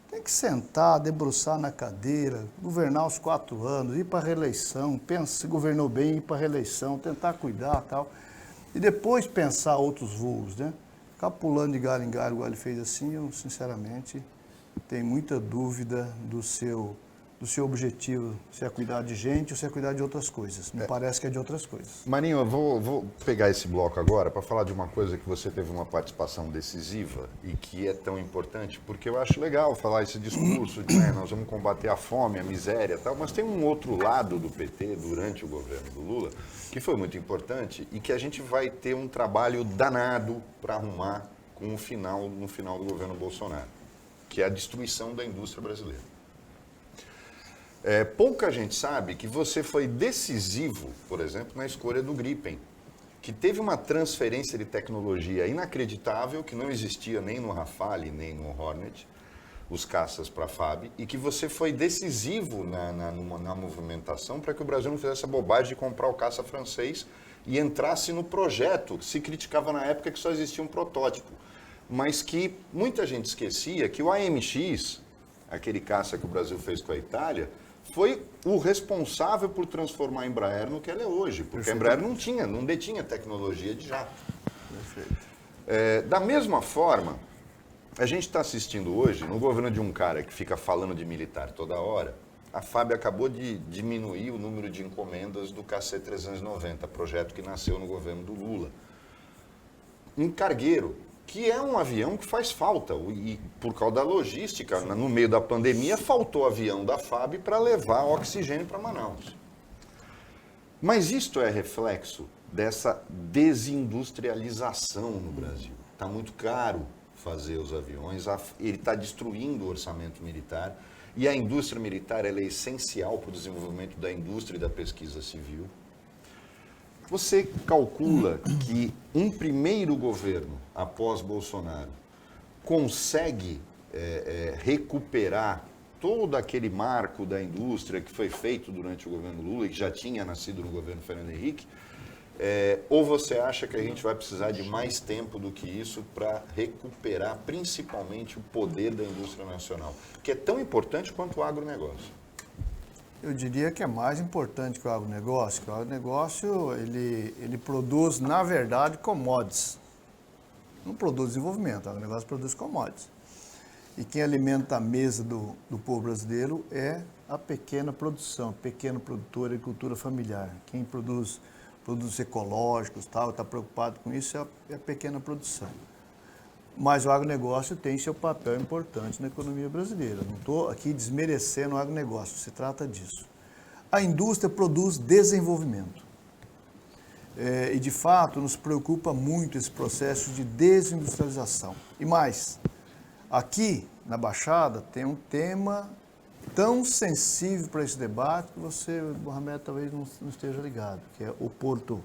tem que sentar, debruçar na cadeira, governar os 4 anos, ir para a reeleição, pensa se governou bem, ir para a reeleição, tentar cuidar e tal, e depois pensar outros voos, né? Ficar pulando de galho em galho, igual ele fez assim, eu sinceramente tenho muita dúvida do seu objetivo, se é cuidar de gente ou se é cuidar de outras coisas. Me parece que é de outras coisas.
Marinho, eu vou pegar esse bloco agora para falar de uma coisa que você teve uma participação decisiva e que é tão importante, porque eu acho legal falar esse discurso de nós vamos combater a fome, a miséria e tal, mas tem um outro lado do PT durante o governo do Lula que foi muito importante e que a gente vai ter um trabalho danado para arrumar no final do governo Bolsonaro, que é a destruição da indústria brasileira. Pouca gente sabe que você foi decisivo, por exemplo, na escolha do Gripen, que teve uma transferência de tecnologia inacreditável, que não existia nem no Rafale, nem no Hornet, os caças para a FAB, e que você foi decisivo na movimentação para que o Brasil não fizesse a bobagem de comprar o caça francês e entrasse no projeto, que se criticava na época que só existia um protótipo, mas que muita gente esquecia que o AMX, aquele caça que o Brasil fez com a Itália, foi o responsável por transformar a Embraer no que ela é hoje, porque a Embraer não detinha tecnologia de jato. Da mesma forma, a gente está assistindo hoje, no governo de um cara que fica falando de militar toda hora, a FAB acabou de diminuir o número de encomendas do KC-390, projeto que nasceu no governo do Lula. Um cargueiro, que é um avião que faz falta, e por causa da logística, no meio da pandemia, faltou avião da FAB para levar oxigênio para Manaus. Mas isto é reflexo dessa desindustrialização no Brasil. Está muito caro fazer os aviões, ele está destruindo o orçamento militar, e a indústria militar ela é essencial para o desenvolvimento da indústria e da pesquisa civil. Você calcula que um primeiro governo, após Bolsonaro, consegue recuperar todo aquele marco da indústria que foi feito durante o governo Lula e que já tinha nascido no governo Fernando Henrique? Ou você acha que a gente vai precisar de mais tempo do que isso para recuperar principalmente o poder da indústria nacional, que é tão importante quanto o agronegócio?
Eu diria que é mais importante que o agronegócio, que o agronegócio ele produz, na verdade, commodities. Não produz desenvolvimento, o agronegócio produz commodities. E quem alimenta a mesa do povo brasileiro é a pequena produção, a pequena produtora, a agricultura familiar. Quem produtos ecológicos, está preocupado com isso é a pequena produção. Mas o agronegócio tem seu papel importante na economia brasileira. Não estou aqui desmerecendo o agronegócio, se trata disso. A indústria produz desenvolvimento. E, de fato, nos preocupa muito esse processo de desindustrialização. E mais, aqui na Baixada tem um tema tão sensível para esse debate que você, Mohamed, talvez não esteja ligado, que é o Porto.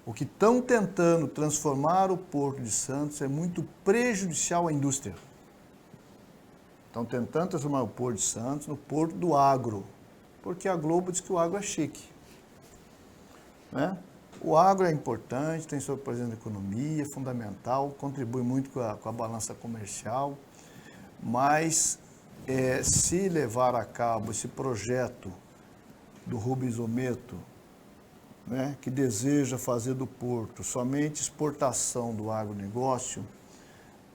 O que estão tentando transformar o Porto de Santos é muito prejudicial à indústria. Estão tentando transformar o Porto de Santos no Porto do Agro, porque a Globo diz que o agro é chique. Né? O agro é importante, tem sua presença na economia, é fundamental, contribui muito com a balança comercial, mas se levar a cabo esse projeto do Rubens Ometo, né, que deseja fazer do Porto somente exportação do agronegócio,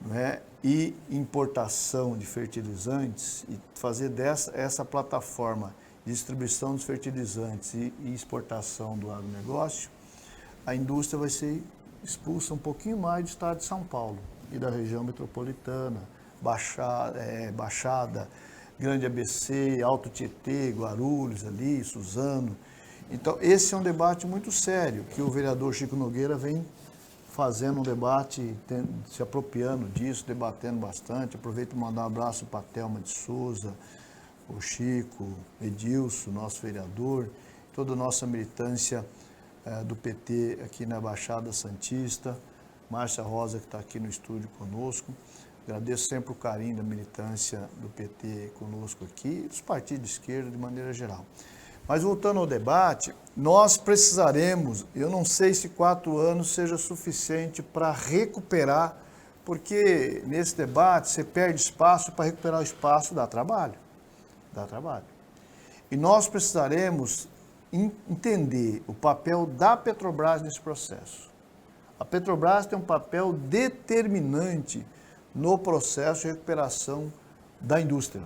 né, e importação de fertilizantes, e fazer essa plataforma de distribuição dos fertilizantes e exportação do agronegócio, a indústria vai ser expulsa um pouquinho mais do estado de São Paulo e da região metropolitana, Baixada, Grande ABC, Alto Tietê, Guarulhos ali, Suzano. Então, esse é um debate muito sério que o vereador Chico Nogueira vem fazendo um debate, se apropriando disso, debatendo bastante. Aproveito para mandar um abraço para a Thelma de Souza, o Chico, Edilson, nosso vereador, toda a nossa militância do PT aqui na Baixada Santista, Márcia Rosa, que está aqui no estúdio conosco. Agradeço sempre o carinho da militância do PT conosco aqui, dos partidos de esquerda de maneira geral. Mas voltando ao debate, nós precisaremos, eu não sei se 4 anos seja suficiente para recuperar, porque nesse debate você perde espaço, para recuperar o espaço dá trabalho. E nós precisaremos entender o papel da Petrobras nesse processo. A Petrobras tem um papel determinante no processo de recuperação da indústria.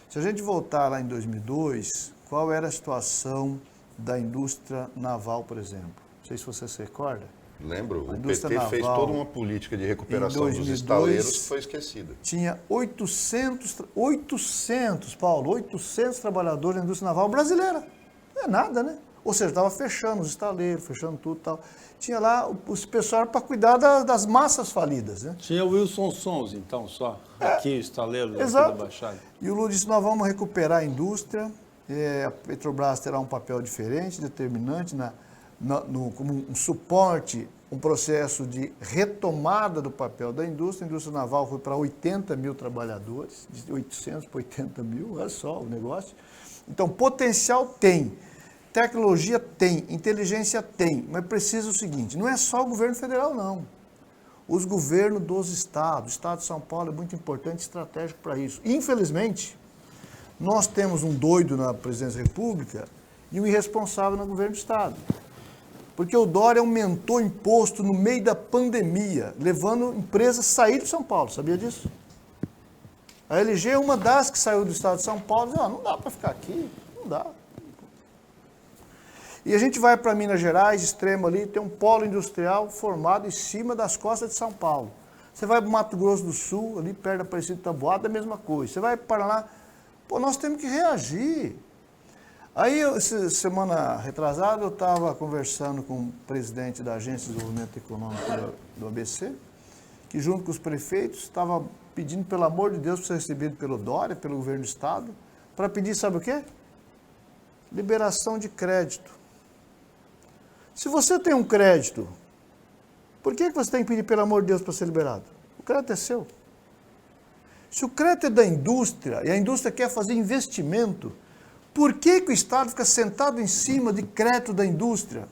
Se a gente voltar lá em 2002, qual era a situação da indústria naval, por exemplo? Não sei se você se recorda.
Lembro, o PT fez toda uma política de recuperação 2002, dos estaleiros que foi esquecida.
Tinha 800 trabalhadores na indústria naval brasileira. Não é nada, né? Ou seja, estava fechando os estaleiros, fechando tudo e tal. Tinha lá os pessoal para cuidar das massas falidas, né?
Tinha o Wilson Sons, então, só. Aqui, o estaleiro da Baixada.
E o Lula disse, nós vamos recuperar a indústria, a Petrobras terá um papel diferente, determinante, como um suporte, um processo de retomada do papel da indústria. A indústria naval foi para 80 mil trabalhadores, de 800 para 80 mil, é só o negócio. Então, potencial tem. Tecnologia tem, inteligência tem, mas precisa o seguinte, não é só o governo federal, não. Os governos dos estados, o estado de São Paulo é muito importante e estratégico para isso. Infelizmente, nós temos um doido na presidência da República e um irresponsável no governo do estado. Porque o Dória aumentou imposto no meio da pandemia, levando empresas a sair de São Paulo, sabia disso? A LG é uma das que saiu do estado de São Paulo e disse, não dá para ficar aqui, não dá. E a gente vai para Minas Gerais, extremo ali, tem um polo industrial formado em cima das costas de São Paulo. Você vai para o Mato Grosso do Sul, ali perto da Aparecida de Taboada, a mesma coisa. Você vai para lá, nós temos que reagir. Aí, semana retrasada, eu estava conversando com o presidente da Agência de Desenvolvimento Econômico do ABC, que junto com os prefeitos estava pedindo, pelo amor de Deus, para ser recebido pelo Dória, pelo governo do estado, para pedir, sabe o quê? Liberação de crédito. Se você tem um crédito, por que você tem que pedir, pelo amor de Deus, para ser liberado? O crédito é seu. Se o crédito é da indústria, e a indústria quer fazer investimento, por que o Estado fica sentado em cima de crédito da indústria?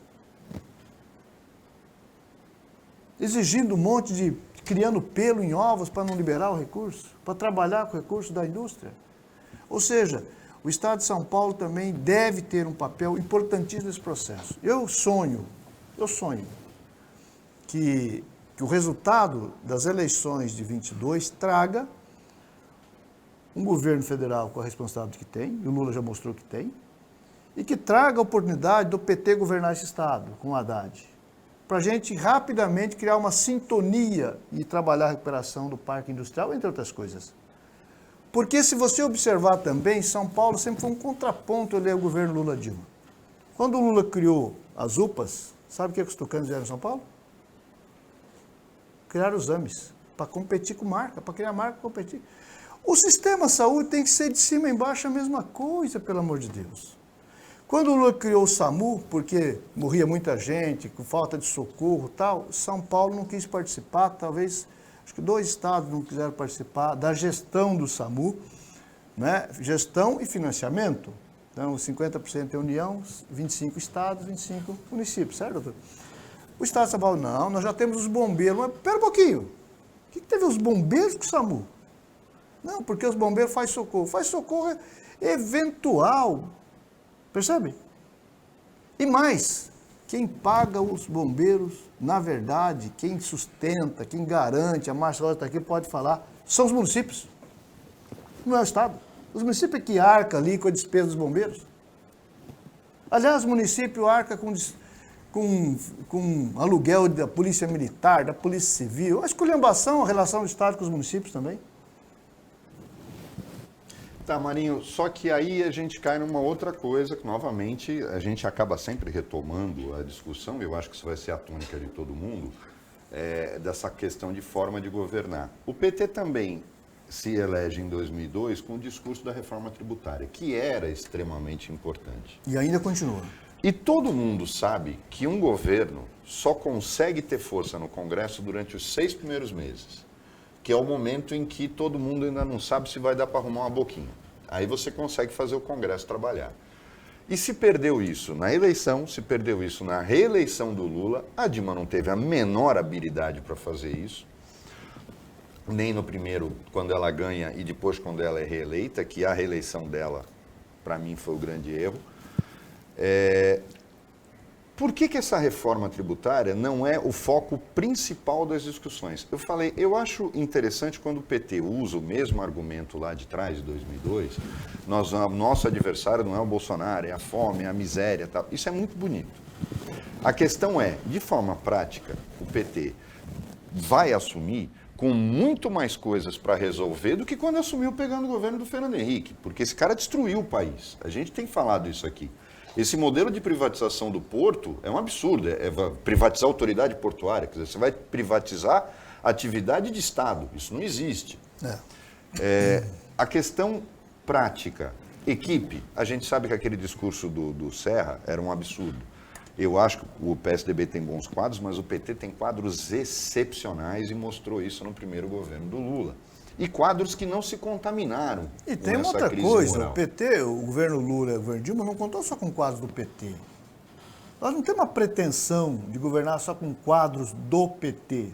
Exigindo um monte de, criando pelo em ovos para não liberar o recurso, para trabalhar com o recurso da indústria. Ou seja, o Estado de São Paulo também deve ter um papel importantíssimo nesse processo. Eu sonho que o resultado das eleições de 22 traga um governo federal com a responsabilidade que tem, e o Lula já mostrou que tem, e que traga a oportunidade do PT governar esse Estado com o Haddad, para a gente rapidamente criar uma sintonia e trabalhar a recuperação do parque industrial, entre outras coisas. Porque se você observar também, São Paulo sempre foi um contraponto ali ao governo Lula-Dilma. Quando o Lula criou as UPAs, sabe o que os tucanos fizeram em São Paulo? Criaram os AMES, para competir com marca, para criar marca para competir. O sistema de saúde tem que ser de cima a embaixo a mesma coisa, pelo amor de Deus. Quando o Lula criou o SAMU, porque morria muita gente, com falta de socorro e tal, São Paulo não quis participar, talvez, acho que 2 estados não quiseram participar da gestão do SAMU, né? Gestão e financiamento. Então, 50% é União, 25 estados, 25 municípios, certo, doutor? O estado de São Paulo, não, nós já temos os bombeiros, mas pera um pouquinho, o que teve os bombeiros com o SAMU? Não, porque os bombeiros fazem socorro eventual, percebe? E mais, quem paga os bombeiros, na verdade, quem sustenta, quem garante, a Márcia Rosa está aqui, pode falar, são os municípios, não é o Estado. Os municípios é que arcam ali com a despesa dos bombeiros. Aliás, o município arca com aluguel da Polícia Militar, da Polícia Civil, a esculhambação, a relação do Estado com os municípios também.
Tá, Marinho, só que aí a gente cai numa outra coisa que, novamente, a gente acaba sempre retomando a discussão, eu acho que isso vai ser a tônica de todo mundo, dessa questão de forma de governar. O PT também se elege em 2002 com o discurso da reforma tributária, que era extremamente importante.
E ainda continua.
E todo mundo sabe que um governo só consegue ter força no Congresso durante os 6 primeiros meses, que é o momento em que todo mundo ainda não sabe se vai dar para arrumar uma boquinha. Aí você consegue fazer o Congresso trabalhar. E se perdeu isso na eleição, se perdeu isso na reeleição do Lula, a Dilma não teve a menor habilidade para fazer isso, nem no primeiro, quando ela ganha, e depois quando ela é reeleita, que a reeleição dela, para mim, foi o grande erro. Por que essa reforma tributária não é o foco principal das discussões? Eu acho interessante quando o PT usa o mesmo argumento lá de trás, de 2002, nosso adversário não é o Bolsonaro, é a fome, é a miséria, tal. Isso é muito bonito. A questão é, de forma prática, o PT vai assumir com muito mais coisas para resolver do que quando assumiu pegando o governo do Fernando Henrique, porque esse cara destruiu o país. A gente tem falado isso aqui. Esse modelo de privatização do porto é um absurdo, é privatizar a autoridade portuária, quer dizer, você vai privatizar a atividade de Estado, isso não existe. A questão prática, equipe, a gente sabe que aquele discurso do Serra era um absurdo. Eu acho que o PSDB tem bons quadros, mas o PT tem quadros excepcionais e mostrou isso no primeiro governo do Lula. E quadros que não se contaminaram.
E tem uma outra coisa, o PT, o governo Lula e o governo Dilma não contou só com quadros do PT. Nós não temos uma pretensão de governar só com quadros do PT.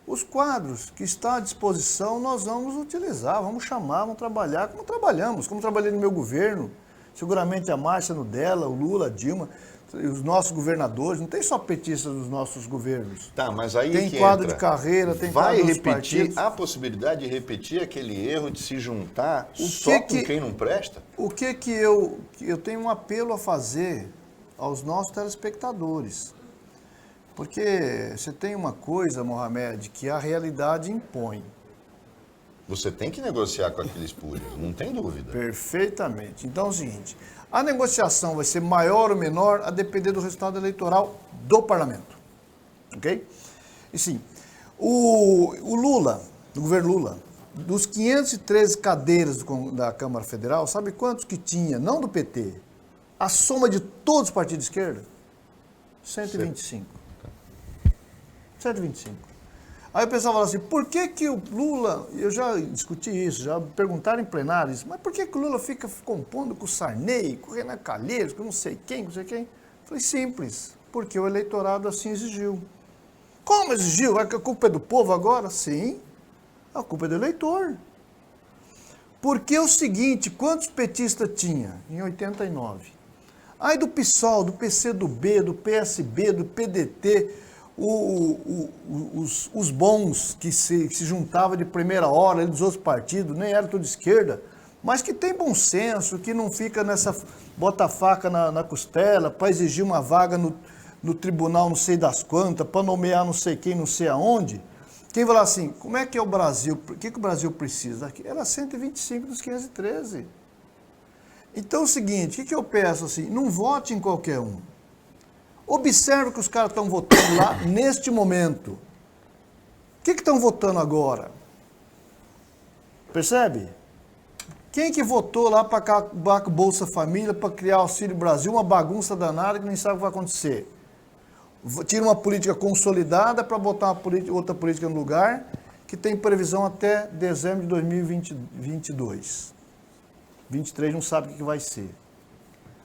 Os quadros que estão à disposição nós vamos utilizar, vamos chamar, vamos trabalhar como trabalhamos, como trabalhei no meu governo, seguramente a Márcia no dela, o Lula, a Dilma, os nossos governadores, não tem só petistas dos nossos governos.
Tá, mas aí
tem quadro de carreira, tem quadro dos partidos.
Há possibilidade de repetir aquele erro de se juntar só com quem não presta?
O que eu tenho um apelo a fazer aos nossos telespectadores. Porque você tem uma coisa, Mohamed, que a realidade impõe.
Você tem que negociar com aqueles públicos, não tem dúvida.
Perfeitamente. Então é o seguinte, a negociação vai ser maior ou menor a depender do resultado eleitoral do parlamento. Ok? E sim, o Lula, do governo Lula, dos 513 cadeiras da Câmara Federal, sabe quantos que tinha, não do PT, a soma de todos os partidos de esquerda? 125. 125. Aí o pessoal fala assim, por que o Lula, eu já discuti isso, já perguntaram em plenário isso, mas por que o Lula fica compondo com o Sarney, com o Renan Calheiros, com não sei quem? Falei, simples, porque o eleitorado assim exigiu. Como exigiu? A culpa é do povo agora? Sim, a culpa é do eleitor. Porque é o seguinte, quantos petistas tinha em 89? Aí do PSOL, do PCdoB, do PSB, do PDT... Os bons que se juntavam de primeira hora, dos outros partidos, nem era tudo de esquerda, mas que tem bom senso, que não fica nessa, bota a faca na costela para exigir uma vaga no tribunal não sei das quantas, para nomear não sei quem, não sei aonde. Quem vai lá assim, como é que é o Brasil, o que o Brasil precisa? Era 125 dos 513. Então é o seguinte, o que eu peço assim, não vote em qualquer um. Observe que os caras estão votando lá neste momento. O que estão votando agora? Percebe? Quem que votou lá para acabar com o Bolsa Família, para criar Auxílio Brasil, uma bagunça danada que nem sabe o que vai acontecer? Tira uma política consolidada para botar outra política no lugar, que tem previsão até dezembro de 2022. 23 não sabe o que vai ser.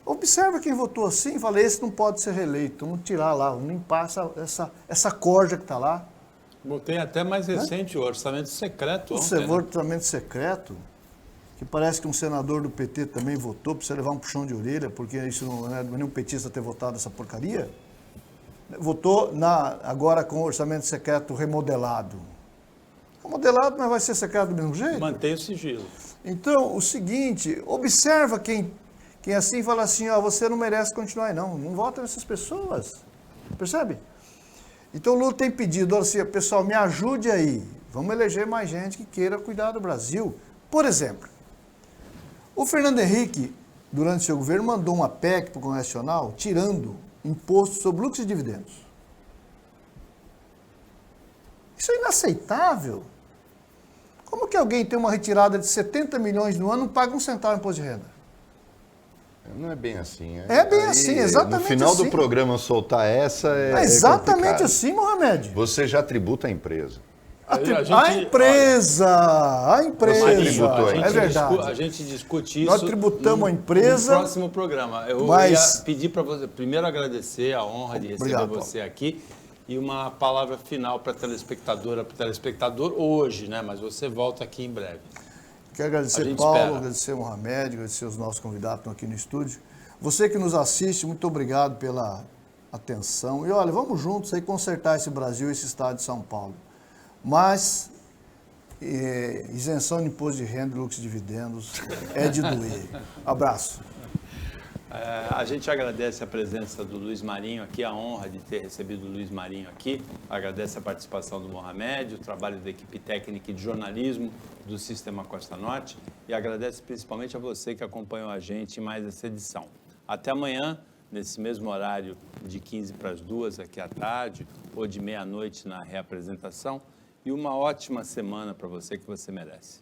Observa quem votou assim e fala, esse não pode ser reeleito, vamos tirar lá, vamos limpar essa corja que está lá.
Botei até mais recente o orçamento secreto ontem.
O orçamento secreto, que parece que um senador do PT também votou, precisa levar um puxão de orelha, porque isso não é nenhum petista ter votado essa porcaria. Votou agora com o orçamento secreto remodelado. Remodelado, mas vai ser secreto do mesmo jeito?
Mantém o sigilo.
Então, o seguinte, observa quem assim fala assim, ó, você não merece continuar aí, não vota nessas pessoas, percebe? Então o Lula tem pedido, olha assim, pessoal, me ajude aí, vamos eleger mais gente que queira cuidar do Brasil. Por exemplo, o Fernando Henrique, durante seu governo, mandou uma PEC para o Congresso Nacional, tirando imposto sobre lucros e dividendos. Isso é inaceitável. Como que alguém tem uma retirada de 70 milhões no ano e não paga um centavo em imposto de renda?
Não é bem assim.
É bem assim, exatamente
No final
assim.
do programa eu soltar essa
É exatamente
complicado.
assim, Mohamed.
Você já tributa a empresa.
A empresa!
Você tributou,
É verdade.
A gente discute isso.
Nós tributamos a empresa.
No próximo programa. Eu
Mas-
ia pedir para você, primeiro agradecer a honra de receber
Obrigado,
você aqui e uma palavra final para a telespectadora, para o telespectador hoje, né? Mas você volta aqui em breve.
Quero
A
agradecer
gente
Paulo,
espera.
agradecer o Mohamed, agradecer os nossos convidados que estão aqui no estúdio. Você que nos assiste, muito obrigado pela atenção. E olha, vamos juntos aí consertar esse Brasil, esse estado de São Paulo. Mas isenção de imposto de renda e lucros e dividendos é de doer. Abraço.
A gente agradece a presença do Luiz Marinho aqui, a honra de ter recebido o Luiz Marinho aqui. Agradece a participação do Mohamed, o trabalho da equipe técnica e de jornalismo do Sistema Costa Norte. E agradece principalmente a você que acompanhou a gente em mais essa edição. Até amanhã, nesse mesmo horário de 15 para as 2 aqui à tarde, ou de meia-noite na reapresentação. E uma ótima semana para você que você merece.